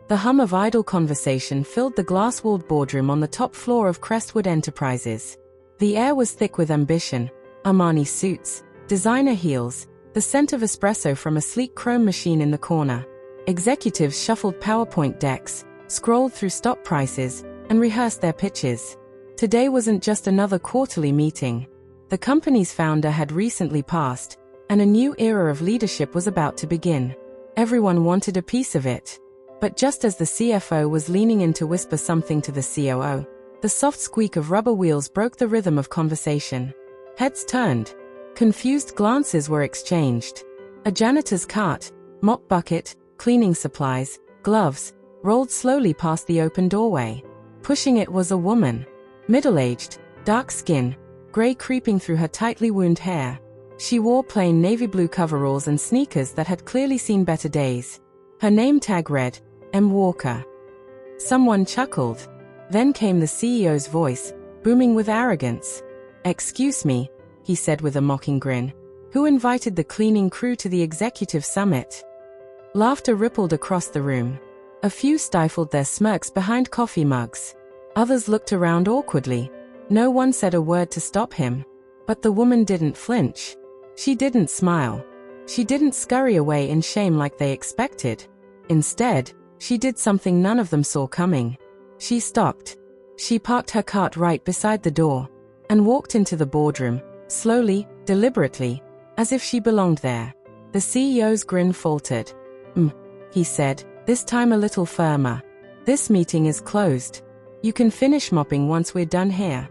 The hum of idle conversation filled the glass-walled boardroom on the top floor of Crestwood Enterprises. The air was thick with ambition, Armani suits, designer heels, the scent of espresso from a sleek chrome machine in the corner. Executives shuffled PowerPoint decks, scrolled through stock prices, and rehearsed their pitches. Today wasn't just another quarterly meeting. The company's founder had recently passed, and a new era of leadership was about to begin. Everyone wanted a piece of it. But just as the CFO was leaning in to whisper something to the COO, the soft squeak of rubber wheels broke the rhythm of conversation. Heads turned. Confused glances were exchanged. A janitor's cart, mop bucket, cleaning supplies, gloves, rolled slowly past the open doorway. Pushing it was a woman. Middle-aged, dark skin, gray creeping through her tightly wound hair. She wore plain navy blue coveralls and sneakers that had clearly seen better days. Her name tag read, M. Walker. Someone chuckled. Then came the CEO's voice, booming with arrogance. "Excuse me," he said with a mocking grin. "Who invited the cleaning crew to the executive summit?" Laughter rippled across the room. A few stifled their smirks behind coffee mugs. Others looked around awkwardly. No one said a word to stop him. But the woman didn't flinch. She didn't smile. She didn't scurry away in shame like they expected. Instead, she did something none of them saw coming. She stopped. She parked her cart right beside the door and walked into the boardroom, slowly, deliberately, as if she belonged there. The CEO's grin faltered. He said, this time a little firmer. "This meeting is closed. You can finish mopping once we're done here."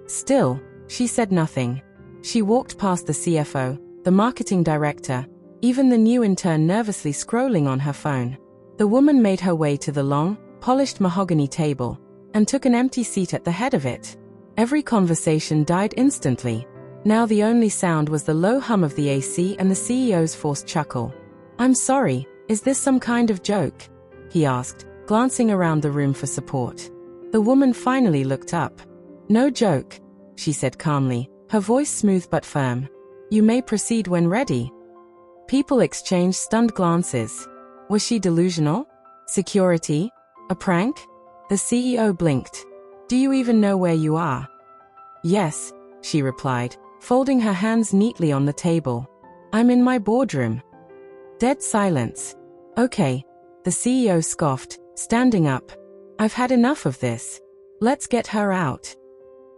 Still, she said nothing. She walked past the CFO, the marketing director, even the new intern nervously scrolling on her phone. The woman made her way to the long, polished mahogany table, and took an empty seat at the head of it. Every conversation died instantly. Now the only sound was the low hum of the AC and the CEO's forced chuckle. "I'm sorry, is this some kind of joke?" he asked, glancing around the room for support. The woman finally looked up. "No joke," she said calmly, her voice smooth but firm. "You may proceed when ready." People exchanged stunned glances. Was she delusional? Security? A prank? The CEO blinked. "Do you even know where you are?" "Yes," she replied, folding her hands neatly on the table. "I'm in my boardroom." Dead silence. "Okay," the CEO scoffed, standing up. "I've had enough of this. Let's get her out."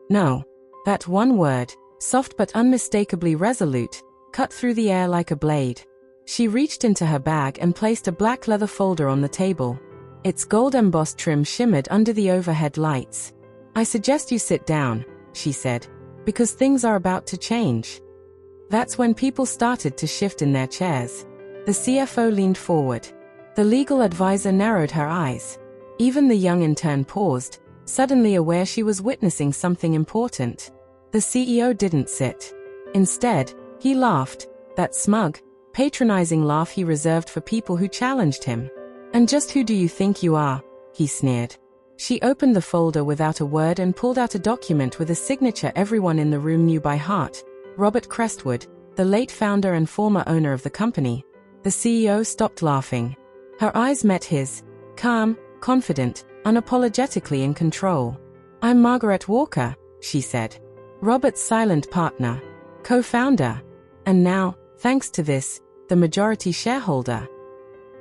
No. That one word, soft but unmistakably resolute, cut through the air like a blade. She reached into her bag and placed a black leather folder on the table. Its gold-embossed trim shimmered under the overhead lights. "I suggest you sit down," she said, "because things are about to change." That's when people started to shift in their chairs. The CFO leaned forward. The legal advisor narrowed her eyes. Even the young intern paused, suddenly aware she was witnessing something important. The CEO didn't sit. Instead, he laughed, that smug, patronizing laugh he reserved for people who challenged him. "And just who do you think you are?" he sneered. She opened the folder without a word and pulled out a document with a signature everyone in the room knew by heart. Robert Crestwood, the late founder and former owner of the company. The CEO stopped laughing. Her eyes met his, calm, confident, unapologetically in control. "I'm Margaret Walker," she said. "Robert's silent partner. Co-founder. And now, thanks to this, the majority shareholder."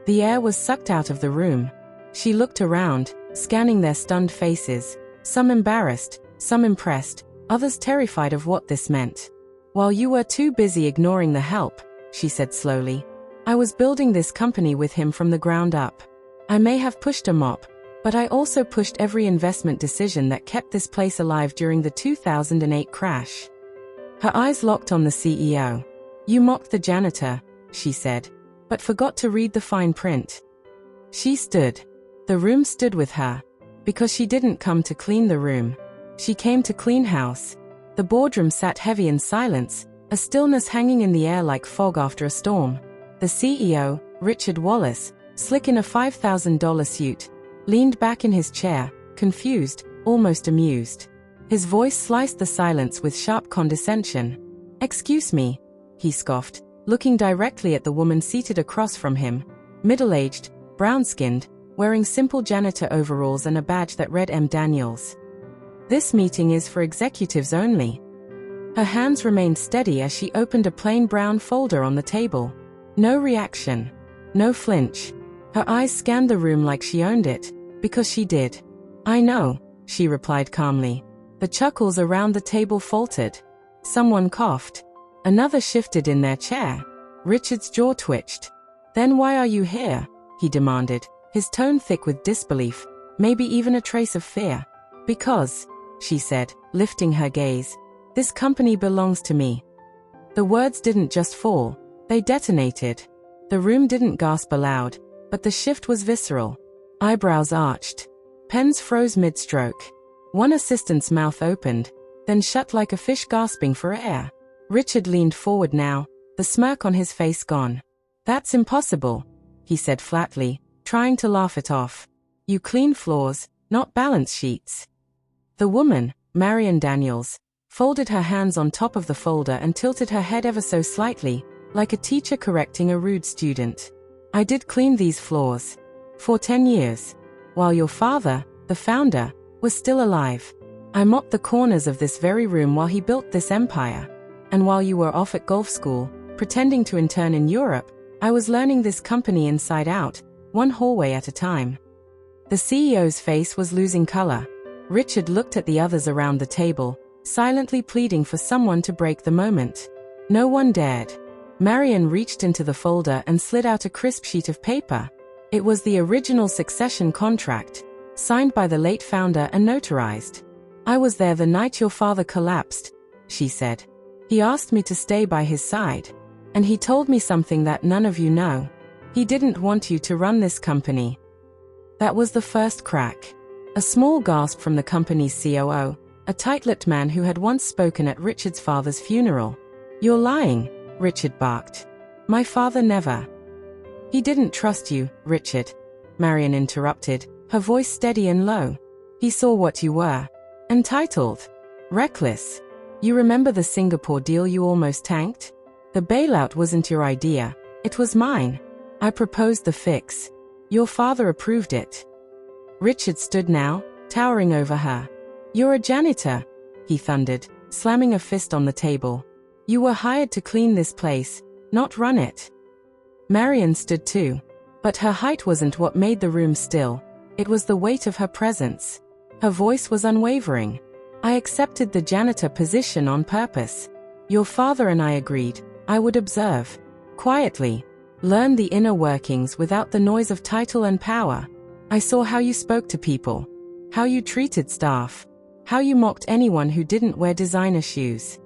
The air was sucked out of the room. She looked around, scanning their stunned faces, some embarrassed, some impressed, others terrified of what this meant. "While you were too busy ignoring the help," she said slowly, "I was building this company with him from the ground up. I may have pushed a mop, but I also pushed every investment decision that kept this place alive during the 2008 crash." Her eyes locked on the CEO. "You mocked the janitor," she said, "but forgot to read the fine print." She stood. The room stood with her. Because she didn't come to clean the room. She came to clean house. The boardroom sat heavy in silence, a stillness hanging in the air like fog after a storm. The CEO, Richard Wallace, slick in a $5,000 suit, leaned back in his chair, confused, almost amused. His voice sliced the silence with sharp condescension. "Excuse me," he scoffed, looking directly at the woman seated across from him. Middle-aged, brown-skinned, wearing simple janitor overalls and a badge that read M. Daniels. "This meeting is for executives only." Her hands remained steady as she opened a plain brown folder on the table. No reaction. No flinch. Her eyes scanned the room like she owned it, because she did. "I know," she replied calmly. The chuckles around the table faltered. Someone coughed. Another shifted in their chair. Richard's jaw twitched. "Then why are you here?" he demanded, his tone thick with disbelief, maybe even a trace of fear. "Because," she said, lifting her gaze, "this company belongs to me." The words didn't just fall, they detonated. The room didn't gasp aloud, but the shift was visceral. Eyebrows arched. Pens froze mid-stroke. One assistant's mouth opened, then shut like a fish gasping for air. Richard leaned forward now, the smirk on his face gone. "That's impossible," he said flatly, trying to laugh it off. "You clean floors, not balance sheets." The woman, Marion Daniels, folded her hands on top of the folder and tilted her head ever so slightly, like a teacher correcting a rude student. "I did clean these floors. For 10 years. While your father, the founder, was still alive. I mopped the corners of this very room while he built this empire. And while you were off at golf school, pretending to intern in Europe, I was learning this company inside out, one hallway at a time." The CEO's face was losing color. Richard looked at the others around the table, silently pleading for someone to break the moment. No one dared. Marion reached into the folder and slid out a crisp sheet of paper. It was the original succession contract, signed by the late founder and notarized. "I was there the night your father collapsed," she said. "He asked me to stay by his side. And he told me something that none of you know. He didn't want you to run this company." That was the first crack. A small gasp from the company's COO, a tight-lipped man who had once spoken at Richard's father's funeral. "You're lying," Richard barked. "My father never." "He didn't trust you, Richard," Marion interrupted, her voice steady and low. "He saw what you were. Entitled. Reckless. You remember the Singapore deal you almost tanked? The bailout wasn't your idea, it was mine. I proposed the fix. Your father approved it." Richard stood now, towering over her. "You're a janitor," he thundered, slamming a fist on the table. "You were hired to clean this place, not run it." Marion stood too. But her height wasn't what made the room still. It was the weight of her presence. Her voice was unwavering. "I accepted the janitor position on purpose. Your father and I agreed. I would observe. Quietly. Learn the inner workings without the noise of title and power. I saw how you spoke to people. How you treated staff. How you mocked anyone who didn't wear designer shoes."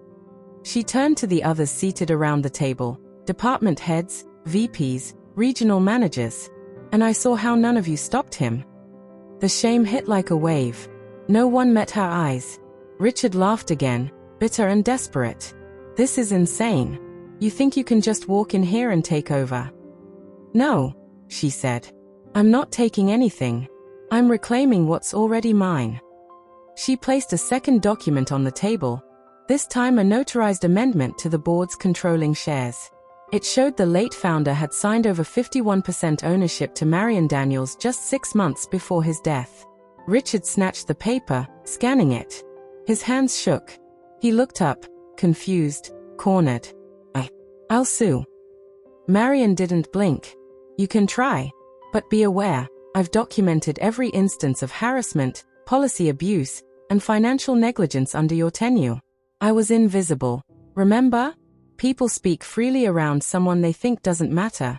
She turned to the others seated around the table, department heads, VPs, regional managers. "And I saw how none of you stopped him." The shame hit like a wave. No one met her eyes. Richard laughed again, bitter and desperate. "This is insane. You think you can just walk in here and take over?" "No," she said. "I'm not taking anything. I'm reclaiming what's already mine." She placed a second document on the table, this time a notarized amendment to the board's controlling shares. It showed the late founder had signed over 51% ownership to Marion Daniels just 6 months before his death. Richard snatched the paper, scanning it. His hands shook. He looked up, confused, cornered. I'll sue." Marion didn't blink. "You can try. But be aware, I've documented every instance of harassment, policy abuse, and financial negligence under your tenure. I was invisible. Remember? People speak freely around someone they think doesn't matter."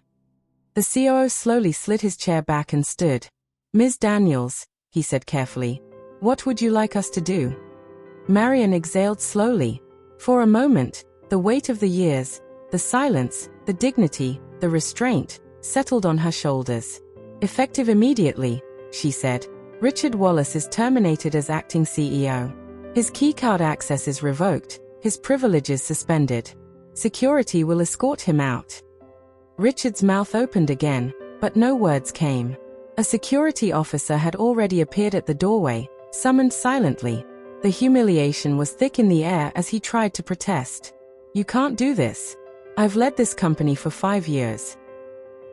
The COO slowly slid his chair back and stood. "Ms. Daniels," he said carefully, "what would you like us to do?" Marion exhaled slowly. For a moment, the weight of the years, the silence, the dignity, the restraint, settled on her shoulders. "Effective immediately," she said. "Richard Wallace is terminated as acting CEO. His keycard access is revoked, his privileges suspended. Security will escort him out." Richard's mouth opened again, but no words came. A security officer had already appeared at the doorway, summoned silently. The humiliation was thick in the air as he tried to protest. "You can't do this. I've led this company for 5 years.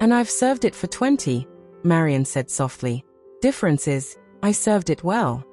And I've served it for 20. Marian said softly. Difference is, I served it well.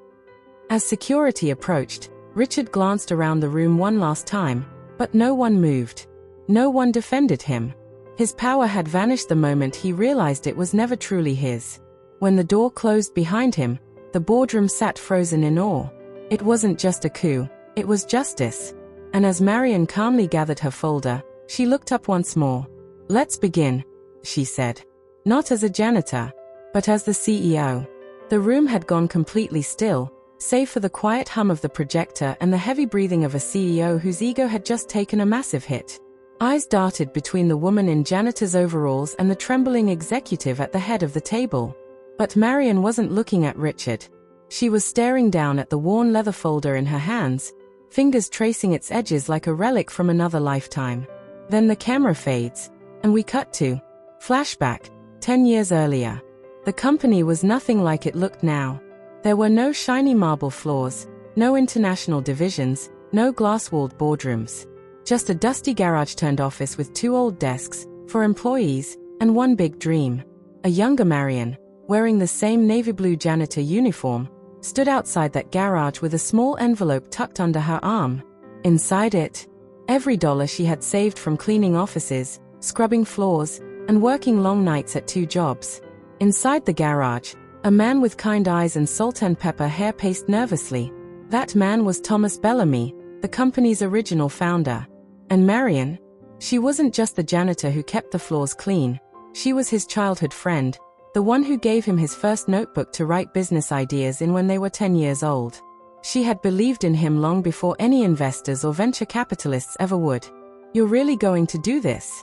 As security approached, Richard glanced around the room one last time, but no one moved. No one defended him. His power had vanished the moment he realized it was never truly his. When the door closed behind him, the boardroom sat frozen in awe. It wasn't just a coup, it was justice. And as Marian calmly gathered her folder, she looked up once more. Let's begin, she said. Not as a janitor, but as the CEO. The room had gone completely still, save for the quiet hum of the projector and the heavy breathing of a CEO whose ego had just taken a massive hit. Eyes darted between the woman in janitor's overalls and the trembling executive at the head of the table. But Marian wasn't looking at Richard. She was staring down at the worn leather folder in her hands, fingers tracing its edges like a relic from another lifetime. Then the camera fades, and we cut to flashback, 10 years earlier. The company was nothing like it looked now. There were no shiny marble floors, no international divisions, no glass-walled boardrooms. Just a dusty garage-turned office with 2 old desks, for employees, and one big dream. A younger Marian, wearing the same navy blue janitor uniform, stood outside that garage with a small envelope tucked under her arm. Inside it, every dollar she had saved from cleaning offices, scrubbing floors, and working long nights at 2 jobs. Inside the garage, a man with kind eyes and salt and pepper hair paced nervously. That man was Thomas Bellamy, the company's original founder. And Marian? She wasn't just the janitor who kept the floors clean. She was his childhood friend, the one who gave him his first notebook to write business ideas in when they were 10 years old. She had believed in him long before any investors or venture capitalists ever would. You're really going to do this?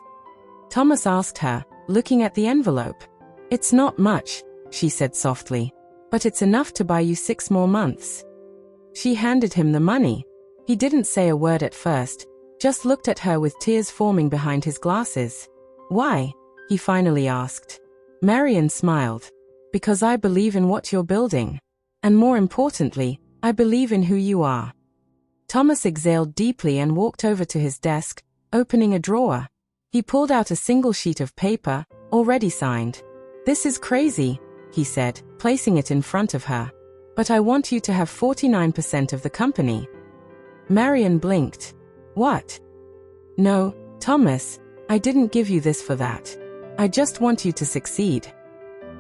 Thomas asked her, looking at the envelope. It's not much, she said softly. But it's enough to buy you 6 more months. She handed him the money. He didn't say a word at first, just looked at her with tears forming behind his glasses. Why? He finally asked. Marian smiled. Because I believe in what you're building. And more importantly, I believe in who you are. Thomas exhaled deeply and walked over to his desk, opening a drawer. He pulled out a single sheet of paper, already signed. This is crazy, he said, placing it in front of her. But I want you to have 49% of the company. Marian blinked. What? No, Thomas, I didn't give you this for that. I just want you to succeed.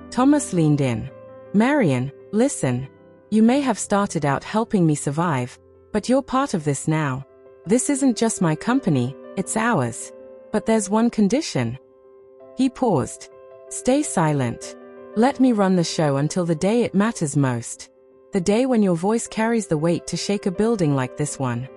Thomas leaned in. Marian, listen. You may have started out helping me survive, but you're part of this now. This isn't just my company, it's ours. But there's one condition. He paused. Stay silent. Let me run the show until the day it matters most. The day when your voice carries the weight to shake a building like this one.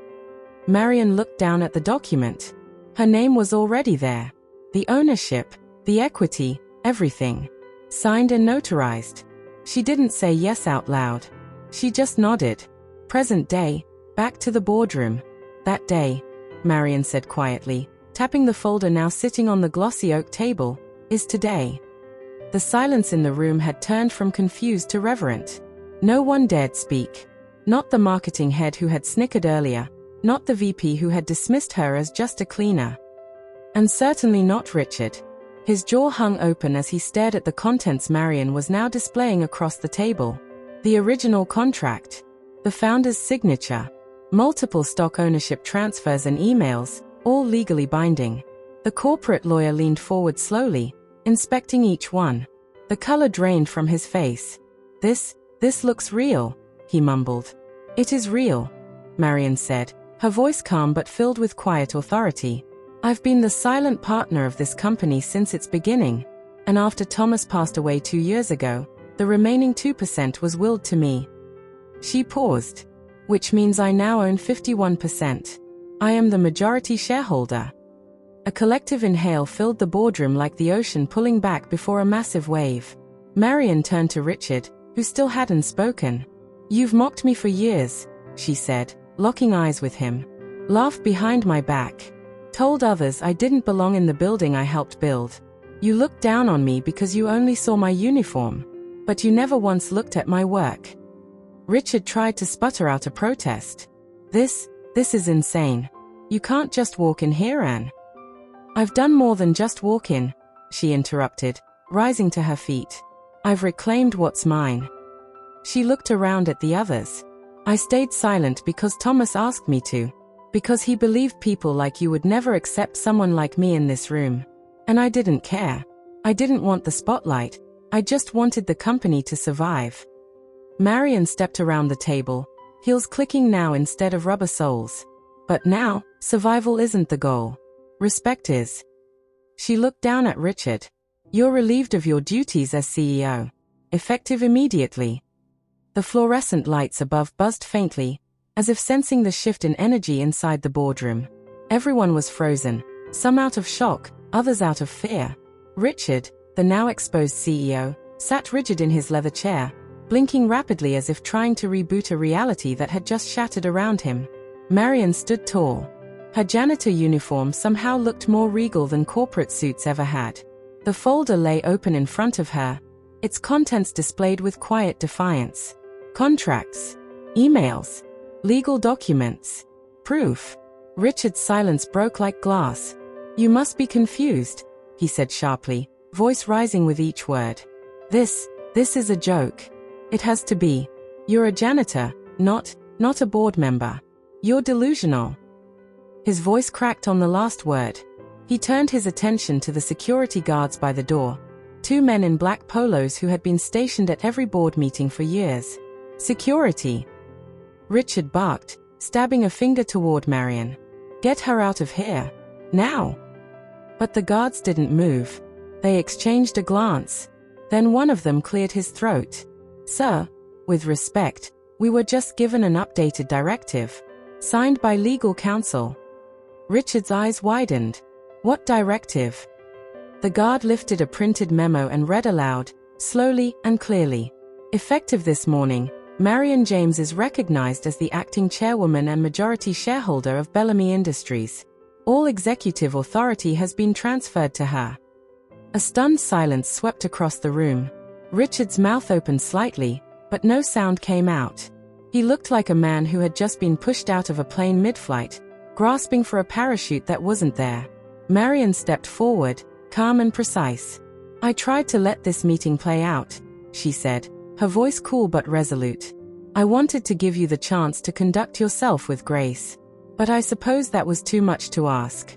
Marian looked down at the document. Her name was already there. The ownership, the equity, everything. Signed and notarized. She didn't say yes out loud. She just nodded. Present day, back to the boardroom. That day, Marian said quietly, tapping the folder now sitting on the glossy oak table, is today. The silence in the room had turned from confused to reverent. No one dared speak. Not the marketing head who had snickered earlier, not the VP who had dismissed her as just a cleaner. And certainly not Richard. His jaw hung open as he stared at the contents Marian was now displaying across the table. The original contract. The founder's signature. Multiple stock ownership transfers and emails, all legally binding. The corporate lawyer leaned forward slowly, inspecting each one. The color drained from his face. This looks real, he mumbled. It is real, Marian said, her voice calm but filled with quiet authority. I've been the silent partner of this company since its beginning, and after Thomas passed away 2 years ago, the remaining 2% was willed to me. She paused. Which means I now own 51%. I am the majority shareholder. A collective inhale filled the boardroom like the ocean pulling back before a massive wave. Marian turned to Richard, who still hadn't spoken. You've mocked me for years, she said, locking eyes with him. Laughed behind my back. Told others I didn't belong in the building I helped build. You looked down on me because you only saw my uniform. But you never once looked at my work. Richard tried to sputter out a protest. This is insane. You can't just walk in here, Anne. I've done more than just walk in, she interrupted, rising to her feet. I've reclaimed what's mine. She looked around at the others. I stayed silent because Thomas asked me to. Because he believed people like you would never accept someone like me in this room. And I didn't care. I didn't want the spotlight. I just wanted the company to survive. Marion stepped around the table, heels clicking now instead of rubber soles. But now, survival isn't the goal. Respect is. She looked down at Richard. You're relieved of your duties as CEO. Effective immediately. The fluorescent lights above buzzed faintly, as if sensing the shift in energy inside the boardroom. Everyone was frozen, some out of shock, others out of fear. Richard, the now exposed CEO, sat rigid in his leather chair, blinking rapidly as if trying to reboot a reality that had just shattered around him. Marion stood tall. Her janitor uniform somehow looked more regal than corporate suits ever had. The folder lay open in front of her, its contents displayed with quiet defiance. Contracts, emails, legal documents, proof. Richard's silence broke like glass. You must be confused, he said sharply, voice rising with each word. This is a joke. It has to be. You're a janitor, not a board member. You're delusional. His voice cracked on the last word. He turned his attention to the security guards by the door. 2 men in black polos who had been stationed at every board meeting for years. Security. Richard barked, stabbing a finger toward Marion. Get her out of here. Now. But the guards didn't move. They exchanged a glance. Then one of them cleared his throat. Sir, with respect, we were just given an updated directive. Signed by legal counsel. Richard's eyes widened. What directive? The guard lifted a printed memo and read aloud, slowly and clearly. Effective this morning, Marion James is recognized as the acting chairwoman and majority shareholder of Bellamy Industries. All executive authority has been transferred to her. A stunned silence swept across the room. Richard's mouth opened slightly, but no sound came out. He looked like a man who had just been pushed out of a plane mid-flight, grasping for a parachute that wasn't there. Marion stepped forward, calm and precise. I tried to let this meeting play out, she said, her voice cool but resolute. I wanted to give you the chance to conduct yourself with grace. But I suppose that was too much to ask.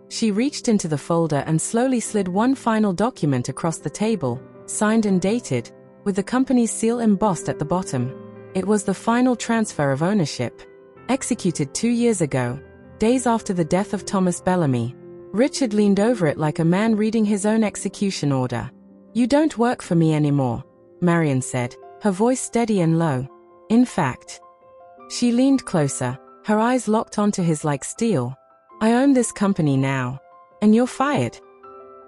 She reached into the folder and slowly slid one final document across the table, signed and dated, with the company's seal embossed at the bottom. It was the final transfer of ownership. Executed 2 years ago, days after the death of Thomas Bellamy. Richard leaned over it like a man reading his own execution order. You don't work for me anymore, Marion said, her voice steady and low. In fact. She leaned closer, her eyes locked onto his like steel. I own this company now. And you're fired.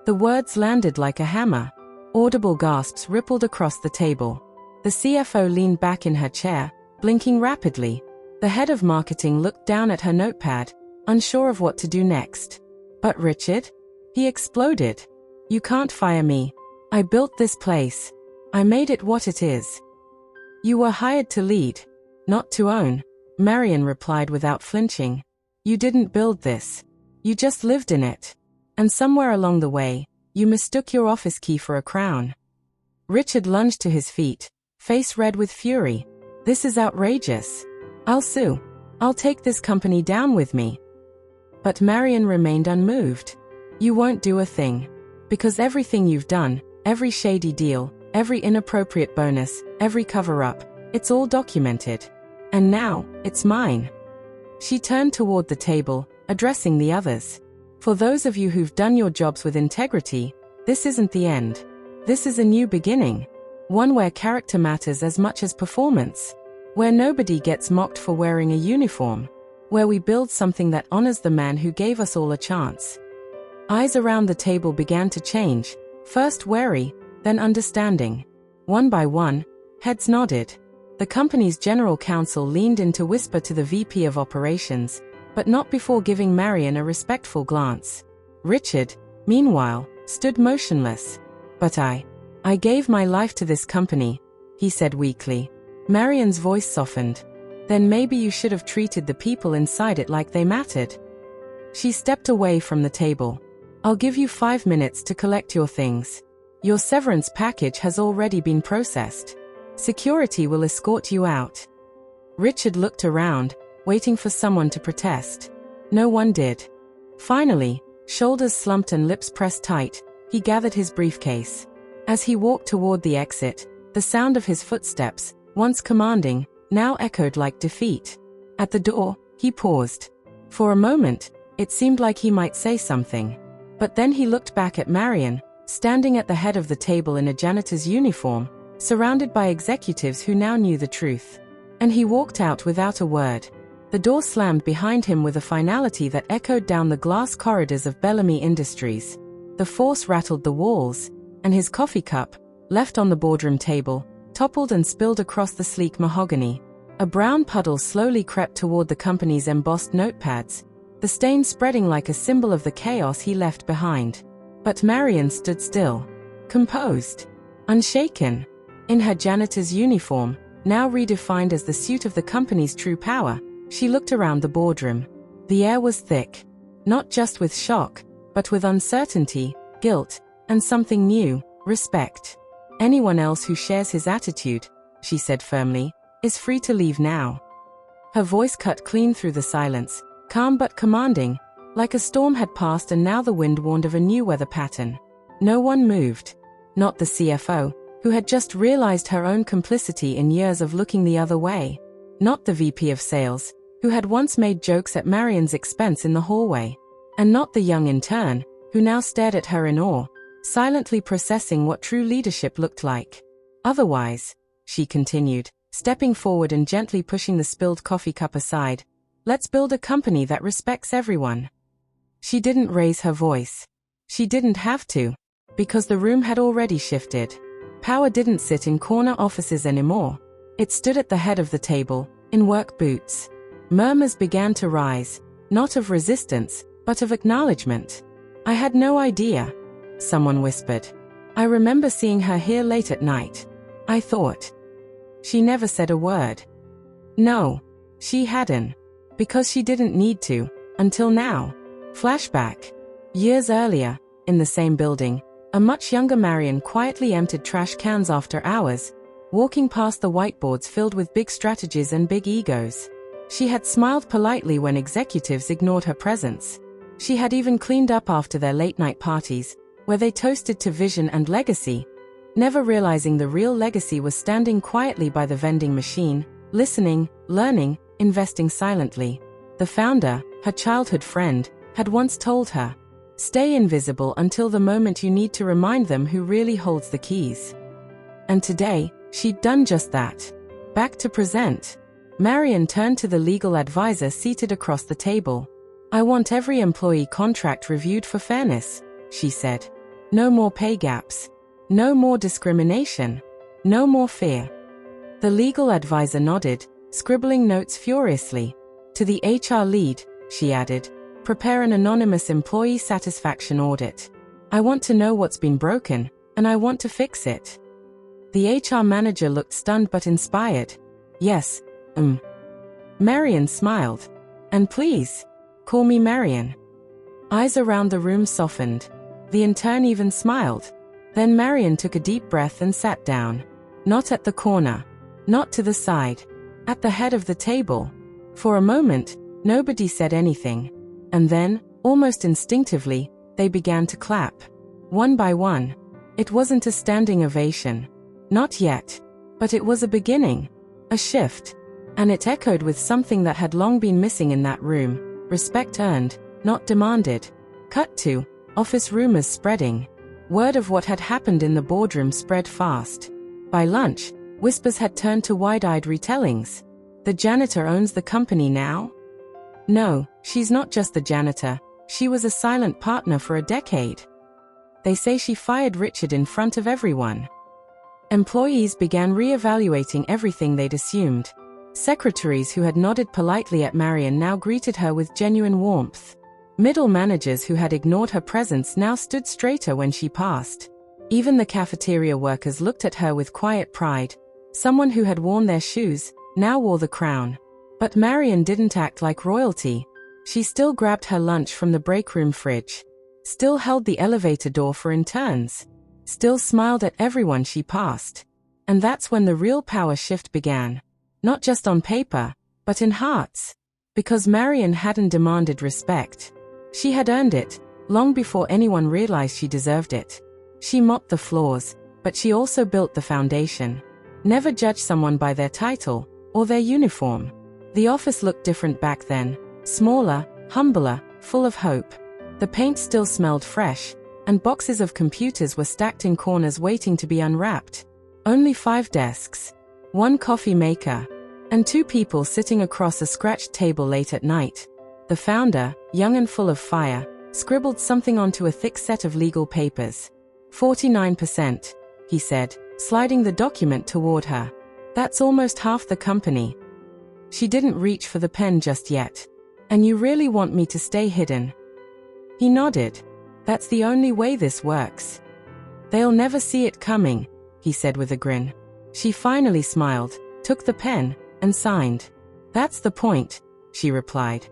The words landed like a hammer. Audible gasps rippled across the table. The CFO leaned back in her chair, blinking rapidly. The head of marketing looked down at her notepad, unsure of what to do next. But Richard? He exploded. You can't fire me. I built this place. I made it what it is. You were hired to lead, not to own, Marion replied without flinching. You didn't build this. You just lived in it. And somewhere along the way, you mistook your office key for a crown. Richard lunged to his feet, face red with fury. This is outrageous. I'll sue. I'll take this company down with me. But Marion remained unmoved. You won't do a thing. Because everything you've done, every shady deal, every inappropriate bonus, every cover-up, it's all documented. And now, it's mine. She turned toward the table, addressing the others. For those of you who've done your jobs with integrity, this isn't the end. This is a new beginning. One where character matters as much as performance. Where nobody gets mocked for wearing a uniform. Where we build something that honors the man who gave us all a chance. Eyes around the table began to change, first wary, then understanding. One by one, heads nodded. The company's general counsel leaned in to whisper to the VP of operations, but not before giving Marion a respectful glance. Richard, meanwhile, stood motionless. But I gave my life to this company, he said weakly. Marion's voice softened. Then maybe you should have treated the people inside it like they mattered. She stepped away from the table. I'll give you 5 minutes to collect your things. Your severance package has already been processed. Security will escort you out. Richard looked around, waiting for someone to protest. No one did. Finally, shoulders slumped and lips pressed tight, he gathered his briefcase. As he walked toward the exit, the sound of his footsteps, once commanding, now echoed like defeat. At the door, he paused. For a moment, it seemed like he might say something. But then he looked back at Marion, standing at the head of the table in a janitor's uniform, surrounded by executives who now knew the truth. And he walked out without a word. The door slammed behind him with a finality that echoed down the glass corridors of Bellamy Industries. The force rattled the walls, and his coffee cup, left on the boardroom table, toppled and spilled across the sleek mahogany. A brown puddle slowly crept toward the company's embossed notepads, the stain spreading like a symbol of the chaos he left behind. But Marion stood still, composed, unshaken. In her janitor's uniform, now redefined as the suit of the company's true power, she looked around the boardroom. The air was thick, not just with shock, but with uncertainty, guilt, and something new, respect. Anyone else who shares his attitude, she said firmly, is free to leave now. Her voice cut clean through the silence, calm but commanding, like a storm had passed and now the wind warned of a new weather pattern. No one moved. Not the CFO, who had just realized her own complicity in years of looking the other way. Not the VP of sales, who had once made jokes at Marion's expense in the hallway. And not the young intern, who now stared at her in awe, silently processing what true leadership looked like. Otherwise, she continued, stepping forward and gently pushing the spilled coffee cup aside, let's build a company that respects everyone. She didn't raise her voice. She didn't have to, because the room had already shifted. Power didn't sit in corner offices anymore. It stood at the head of the table, in work boots. Murmurs began to rise, not of resistance, but of acknowledgement. I had no idea, someone whispered. I remember seeing her here late at night. I thought. She never said a word. No, she hadn't. Because she didn't need to, until now. Flashback. Years earlier, in the same building, a much younger Marion quietly emptied trash cans after hours, walking past the whiteboards filled with big strategies and big egos. She had smiled politely when executives ignored her presence. She had even cleaned up after their late-night parties, where they toasted to vision and legacy, never realizing the real legacy was standing quietly by the vending machine, listening, learning, investing silently. The founder, her childhood friend, had once told her, stay invisible until the moment you need to remind them who really holds the keys. And today, she'd done just that. Back to present. Marion turned to the legal advisor seated across the table. I want every employee contract reviewed for fairness, she said. No more pay gaps. No more discrimination. No more fear. The legal advisor nodded, scribbling notes furiously. To the HR lead, she added, prepare an anonymous employee satisfaction audit. I want to know what's been broken, and I want to fix it. The HR manager looked stunned but inspired. Yes, Marion smiled. And please, call me Marion. Eyes around the room softened. The intern even smiled. Then Marion took a deep breath and sat down. Not at the corner. Not to the side. At the head of the table. For a moment, nobody said anything. And then, almost instinctively, they began to clap. One by one. It wasn't a standing ovation. Not yet. But it was a beginning. A shift. And it echoed with something that had long been missing in that room. Respect earned, not demanded. Cut to, office rumors spreading. Word of what had happened in the boardroom spread fast. By lunch, whispers had turned to wide-eyed retellings. The janitor owns the company now? No, she's not just the janitor. She was a silent partner for a decade. They say she fired Richard in front of everyone. Employees began re-evaluating everything they'd assumed. Secretaries who had nodded politely at Marion now greeted her with genuine warmth. Middle managers who had ignored her presence now stood straighter when she passed. Even the cafeteria workers looked at her with quiet pride. Someone who had worn their shoes now wore the crown. But Marion didn't act like royalty. She still grabbed her lunch from the break room fridge. Still held the elevator door for interns. still smiled at everyone she passed. And that's when the real power shift began. Not just on paper, but in hearts. Because Marion hadn't demanded respect. She had earned it, long before anyone realized she deserved it. She mopped the floors, but she also built the foundation. Never judge someone by their title, or their uniform. The office looked different back then. Smaller, humbler, full of hope. The paint still smelled fresh, and boxes of computers were stacked in corners waiting to be unwrapped. Only 5 desks. 1 coffee maker. And 2 people sitting across a scratched table late at night. The founder, young and full of fire, scribbled something onto a thick set of legal papers. 49%, he said, sliding the document toward her. That's almost half the company. She didn't reach for the pen just yet. And you really want me to stay hidden? He nodded. That's the only way this works. They'll never see it coming, he said with a grin. She finally smiled, took the pen, and signed. That's the point, she replied.